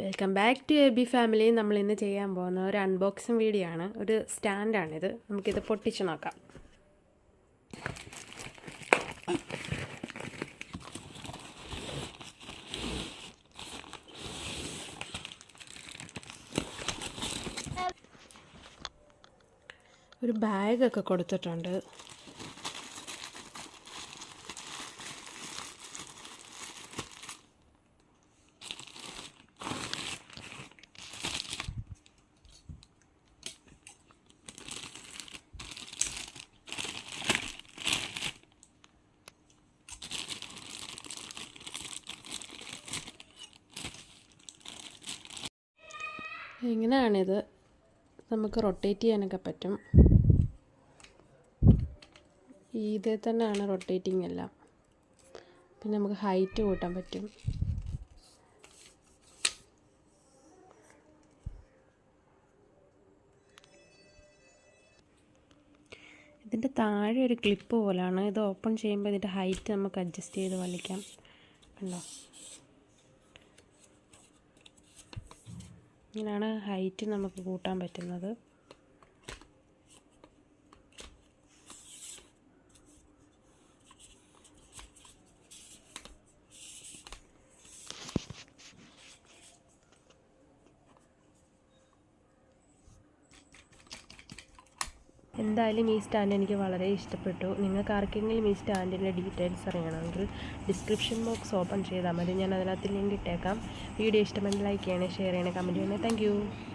Welcome back to A B family. നമ്മൾ ഇന്ന് ചെയ്യാൻ പോകുന്ന ഒരു അൺബോക്സിങ് വീഡിയോ ആണ്. ഒരു സ്റ്റാൻഡാണിത്. നമുക്കിത് പൊട്ടിച്ച് നോക്കാം. ഒരു ബാഗൊക്കെ കൊടുത്തിട്ടുണ്ട്. എങ്ങനെയാണിത്? നമുക്ക് റൊട്ടേറ്റ് ചെയ്യാനൊക്കെ പറ്റും. ഇതിൽ തന്നെയാണ് റൊട്ടേറ്റിംഗ് എല്ലാം. പിന്നെ നമുക്ക് ഹൈറ്റ് കൂട്ടാൻ പറ്റും. ഇതിൻ്റെ താഴെ ഒരു ക്ലിപ്പ് പോലെയാണ്. ഇത് ഓപ്പൺ ചെയ്യുമ്പോൾ ഇതിൻ്റെ ഹൈറ്റ് നമുക്ക് അഡ്ജസ്റ്റ് ചെയ്ത് വലിക്കാം. കണ്ടോ? ഇങ്ങനെയാണ് ഹൈറ്റ് നമുക്ക് കൂട്ടാൻ പറ്റുന്നത്. എന്തായാലും ഈ സ്റ്റാൻഡ് എനിക്ക് വളരെ ഇഷ്ടപ്പെട്ടു. നിങ്ങൾക്ക് ആർക്കെങ്കിലും ഈ സ്റ്റാൻഡിൻ്റെ ഡീറ്റെയിൽസ് അറിയണമെങ്കിൽ ഡിസ്ക്രിപ്ഷൻ ബോക്സ് ഓപ്പൺ ചെയ്താൽ മതി. ഞാൻ അതിനകത്ത് ലിങ്ക് ഇട്ടേക്കാം. വീഡിയോ ഇഷ്ടമെങ്കിൽ ലൈക്ക് ചെയ്യണേ, ഷെയർ ചെയ്യണേ, കമൻറ്റ് ചെയ്യണേ. താങ്ക്